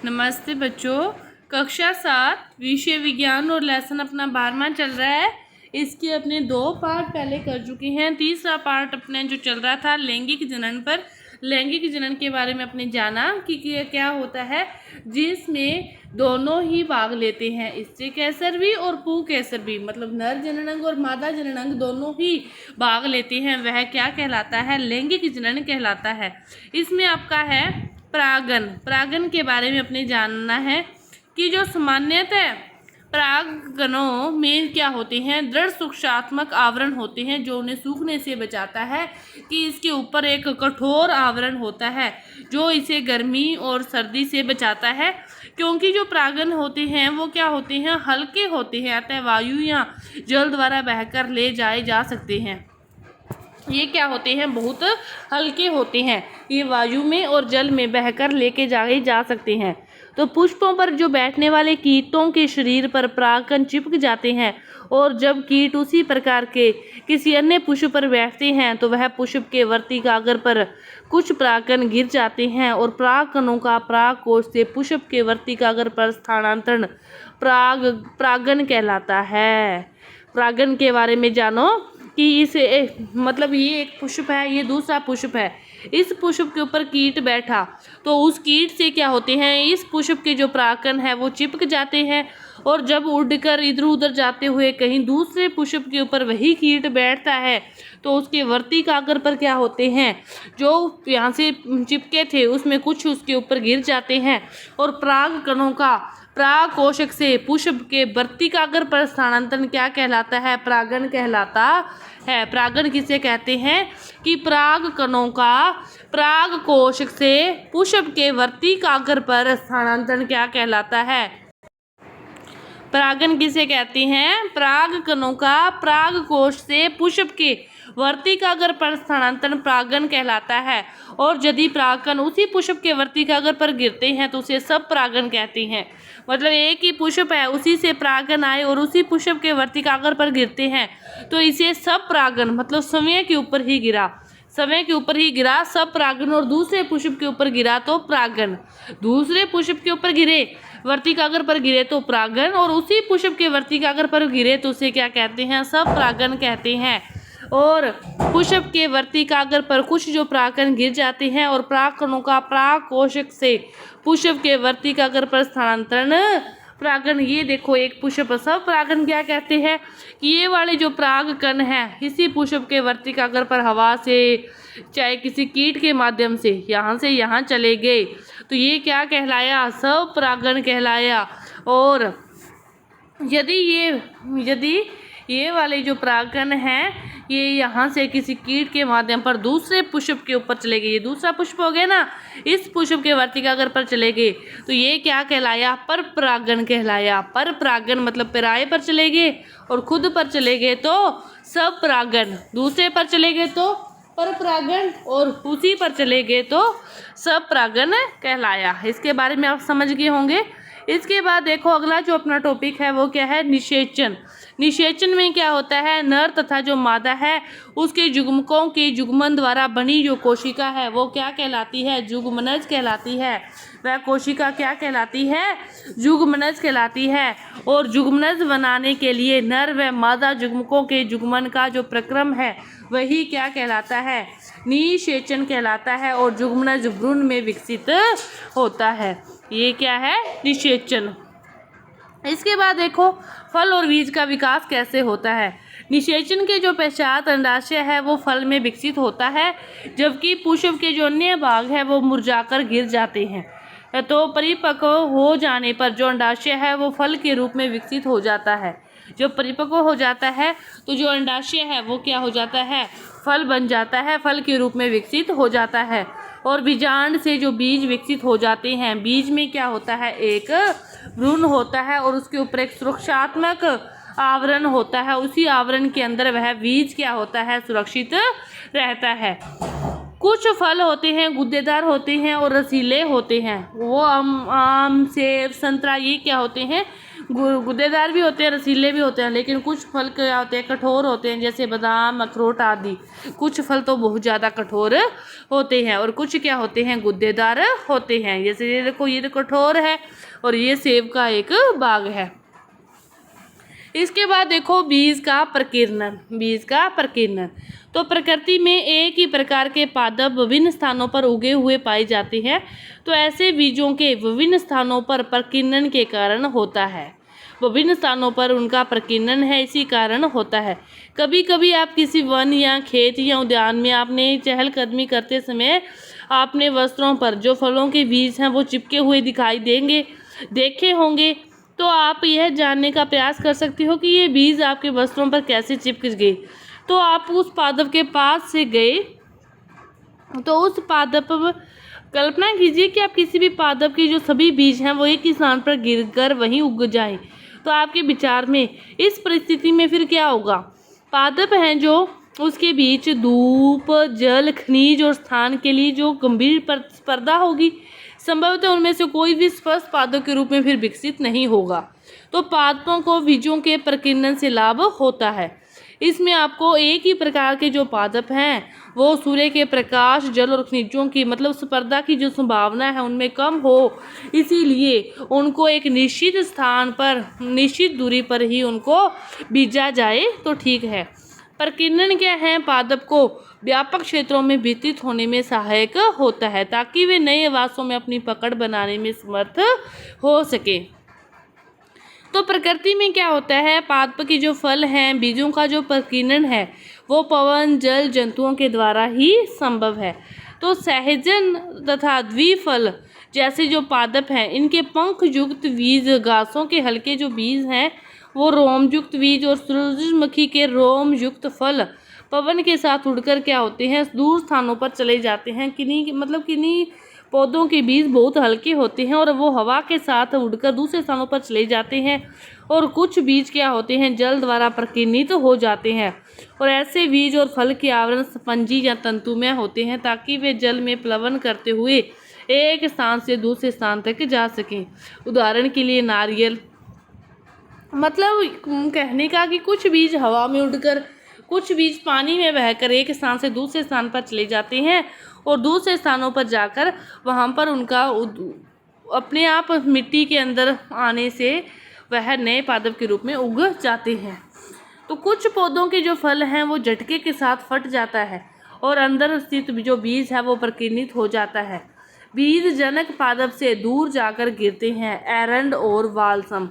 नमस्ते बच्चों। कक्षा 7 विषय विज्ञान और लेसन अपना 12वां चल रहा है। इसके अपने 2 पार्ट पहले कर चुके हैं। तीसरा पार्ट अपने जो चल रहा था लैंगिक जनन पर, लैंगिक जनन के बारे में अपने जाना कि क्या होता है जिसमें दोनों ही भाग लेते हैं, स्त्री कैसर भी और पु कैसर भी, मतलब नर जननांग और मादा जननांग दोनों ही भाग लेते हैं। वह क्या कहलाता है? लैंगिक जनन कहलाता है। इसमें आपका है परागन। परागन के बारे में अपने जानना है कि जो सामान्यतः परागनों में क्या होते हैं, दृढ़ सूक्ष्मात्मक आवरण होते हैं जो उन्हें सूखने से बचाता है कि इसके ऊपर एक कठोर आवरण होता है जो इसे गर्मी और सर्दी से बचाता है। क्योंकि जो परागन होते हैं वो क्या होते हैं, हल्के होते हैं, अतः वायु या जल द्वारा बहकर ले जाए जा सकते हैं। ये क्या होते हैं, बहुत हल्के होते हैं, ये वायु में और जल में बहकर लेके जाए जा सकते हैं। तो पुष्पों पर जो बैठने वाले कीटों के शरीर पर परागकण चिपक जाते हैं और जब कीट उसी प्रकार के किसी अन्य पुष्प पर बैठते हैं तो वह पुष्प के वर्ती कागर पर कुछ परागकण गिर जाते हैं और परागकणों का परागकोश से पुष्प के वर्ती कागर पर स्थानांतरण परागन कहलाता है। परागन के बारे में जानो कि मतलब ये एक पुष्प है, ये दूसरा पुष्प है। इस पुष्प के ऊपर कीट बैठा तो उस कीट से क्या होते हैं, इस पुष्प के जो परागकण है वो चिपक जाते हैं और जब उड़कर इधर उधर जाते हुए कहीं दूसरे पुष्प के ऊपर वही कीट बैठता है तो उसके वर्ती कागर पर क्या होते हैं, जो यहाँ से चिपके थे उसमें कुछ उसके ऊपर गिर जाते हैं और परागकणों का परागकोशक से पुष्प के वर्ती कागर पर स्थानांतरण क्या कहलाता है? परागन कहलाता है। परागन किसे कहते हैं कि परागकणों का परागकोशक से पुष्प के वर्ती कागर पर स्थानांतरण क्या कहलाता है? परागन किसे कहते हैं? परागकणों का परागकोश से पुष्प के वर्ती कागर पर स्थानांतरण परागन कहलाता है। और यदि परागकण उसी पुष्प के वर्ती कागर पर गिरते हैं तो उसे सब परागन कहते हैं। मतलब एक ही पुष्प है, उसी से परागन आए और उसी पुष्प के वर्ती कागर पर गिरते हैं तो इसे सब परागन, मतलब समय के ऊपर ही गिरा, समय के ऊपर ही गिरा सब परागन, और दूसरे पुष्प के ऊपर गिरा तो परागन, दूसरे पुष्प के ऊपर गिरे वर्ती कागर पर गिरे तो परागन, और उसी पुष्प के वर्ती कागर पर गिरे तो उसे क्या कहते हैं? सब परागन कहते हैं। और पुष्प के वर्ती कागर पर कुछ जो परागकण गिर जाते हैं और परागकणों का परागकोशक से पुष्प के वर्ती कागर पर स्थानांतरण परागन। ये देखो एक पुष्प सब परागन क्या कहते हैं कि ये वाले जो परागकण है इसी पुष्प के वर्ती कागर पर हवा से चाहे किसी कीट के माध्यम से यहाँ चले गए तो ये क्या कहलाया? सब परागन कहलाया। और यदि ये वाले जो परागकण हैं ये यहाँ से किसी कीट के माध्यम पर दूसरे पुष्प के ऊपर चले गए, ये दूसरा पुष्प हो गया ना, इस पुष्प के वर्ती कागर पर चले गए तो ये क्या कहलाया? पर परागन कहलाया। पर परागन मतलब पराये पर चले गए और खुद पर चले गए तो सब परागन, दूसरे पर चले गए तो पर परागन और उसी पर चले गए तो सब परागन कहलाया। इसके बारे में आप समझ गए होंगे। इसके बाद देखो अगला जो अपना टॉपिक है वो क्या है? निषेचन। निषेचन में क्या होता है, नर तथा जो मादा है उसके युग्मकों के युग्मन द्वारा बनी जो कोशिका है वो क्या कहलाती है? युग्मनज कहलाती है। वह कोशिका क्या कहलाती है? युग्मनज कहलाती है। और युग्मनज बनाने के लिए नर व मादा युग्मकों के युग्मन का जो प्रक्रम है वही क्या कहलाता है? निषेचन कहलाता है। और युग्मनज भ्रूण में विकसित होता है, ये क्या है? निषेचन। इसके बाद देखो फल और बीज का विकास कैसे होता है। निषेचन के जो पश्चात अंडाशय है वो फल में विकसित होता है, जबकि पुष्प के जो अन्य भाग है वो मुरझाकर गिर जाते हैं। तो परिपक्व हो जाने पर जो अंडाशय है वो फल के रूप में विकसित हो जाता है। जो परिपक्व हो जाता है तो जो अंडाशय है वो क्या हो जाता है? फल बन जाता है, फल के रूप में विकसित हो जाता है। और बीजांड से जो बीज विकसित हो जाते हैं, बीज में क्या होता है? एक भ्रूण होता है और उसके ऊपर एक सुरक्षात्मक आवरण होता है, उसी आवरण के अंदर वह बीज क्या होता है? सुरक्षित रहता है। कुछ फल होते हैं गुद्देदार होते हैं और रसीले होते हैं, वो आम, सेब, संतरा, ये क्या होते हैं? गुद्देदार भी होते हैं, रसीले भी होते हैं, लेकिन कुछ फल क्या होते हैं, कठोर होते हैं, जैसे बादाम, अखरोट आदि। कुछ फल तो बहुत ज़्यादा कठोर होते हैं और कुछ क्या होते हैं, गुद्देदार होते हैं। जैसे ये देखो, ये तो कठोर है और ये सेब का एक बाग है। इसके बाद देखो बीज का प्रकीर्णन। बीज का प्रकीर्णन, तो प्रकृति में एक ही प्रकार के पादप विभिन्न स्थानों पर उगे हुए पाए जाते हैं। तो ऐसे बीजों के विभिन्न स्थानों पर प्रकीर्णन के कारण होता है। विभिन्न स्थानों पर उनका प्रकीर्णन है, इसी कारण होता है। कभी कभी आप किसी वन या खेत या उद्यान में आपने चहलकदमी करते समय आपने वस्त्रों पर जो फलों के बीज हैं वो चिपके हुए दिखाई देखे होंगे। तो आप यह जानने का प्रयास कर सकते हो कि ये बीज आपके वस्त्रों पर कैसे चिपक गए। तो आप उस पादप के पास से गए, तो उस पादप, कल्पना कीजिए कि आप किसी भी पादप के जो सभी बीज हैं वो एक ही स्थान पर गिरकर वहीं उग जाएं। तो आपके विचार में इस परिस्थिति में फिर क्या होगा? पादप हैं जो उसके बीच धूप, जल, खनिज और स्थान के लिए जो गंभीर स्पर्धा होगी, संभवतः उनमें से कोई भी स्वस्थ पादप के रूप में फिर विकसित नहीं होगा। तो पादपों को बीजों के प्रकीर्णन से लाभ होता है। इसमें आपको एक ही प्रकार के जो पादप हैं वो सूर्य के प्रकाश, जल और खनिजों की मतलब स्पर्धा की जो संभावना है उनमें कम हो, इसीलिए उनको एक निश्चित स्थान पर निश्चित दूरी पर ही उनको बीजा जाए तो ठीक है। प्रकीर्णन क्या है? पादप को व्यापक क्षेत्रों में विस्तृत होने में सहायक होता है ताकि वे नए आवासों में अपनी पकड़ बनाने में समर्थ हो सके। तो प्रकृति में क्या होता है? पादप के जो फल हैं, बीजों का जो प्रकीर्णन है वो पवन, जल, जंतुओं के द्वारा ही संभव है। तो सहजन तथा द्विफल जैसे जो पादप हैं, इनके पंख युक्त बीज, घासों के हल्के जो बीज हैं वो रोम युक्त बीज और सूरजमुखी के रोम युक्त फल पवन के साथ उड़कर क्या होते हैं, दूर स्थानों पर चले जाते हैं। किन्हीं पौधों के बीज बहुत हल्के होते हैं और वो हवा के साथ उड़कर दूसरे स्थानों पर चले जाते हैं। और कुछ बीज क्या होते हैं, जल द्वारा प्रकीर्णित हो जाते हैं। और ऐसे बीज और फल के आवरण स्पंजी या तंतुमय होते हैं ताकि वे जल में प्लवन करते हुए एक स्थान से दूसरे स्थान तक जा सकें। उदाहरण के लिए नारियल, मतलब कहने का कि कुछ बीज हवा में उड़कर, कुछ बीज पानी में बहकर एक स्थान से दूसरे स्थान पर चले जाते हैं और दूसरे स्थानों पर जाकर वहाँ पर उनका अपने आप मिट्टी के अंदर आने से वह नए पादप के रूप में उग जाते हैं। तो कुछ पौधों के जो फल हैं वो झटके के साथ फट जाता है और अंदर स्थित जो बीज है वो प्रकीर्णित हो जाता है। बीज जनक पादप से दूर जाकर गिरते हैं। एरंड और बालसम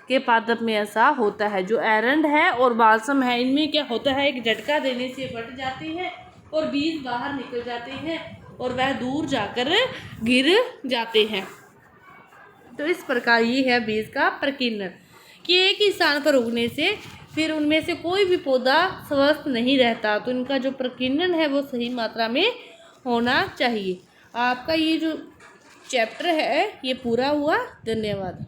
के पादप में ऐसा होता है। जो एरंड है और बालसम है, इनमें क्या होता है, एक झटका देने से फट जाते हैं और बीज बाहर निकल जाते हैं और वह दूर जाकर गिर जाते हैं। तो इस प्रकार ये है बीज का प्रकीर्णन कि एक ही स्थान पर उगने से फिर उनमें से कोई भी पौधा स्वस्थ नहीं रहता। तो इनका जो प्रकीर्णन है वो सही मात्रा में होना चाहिए। आपका ये जो चैप्टर है ये पूरा हुआ। धन्यवाद।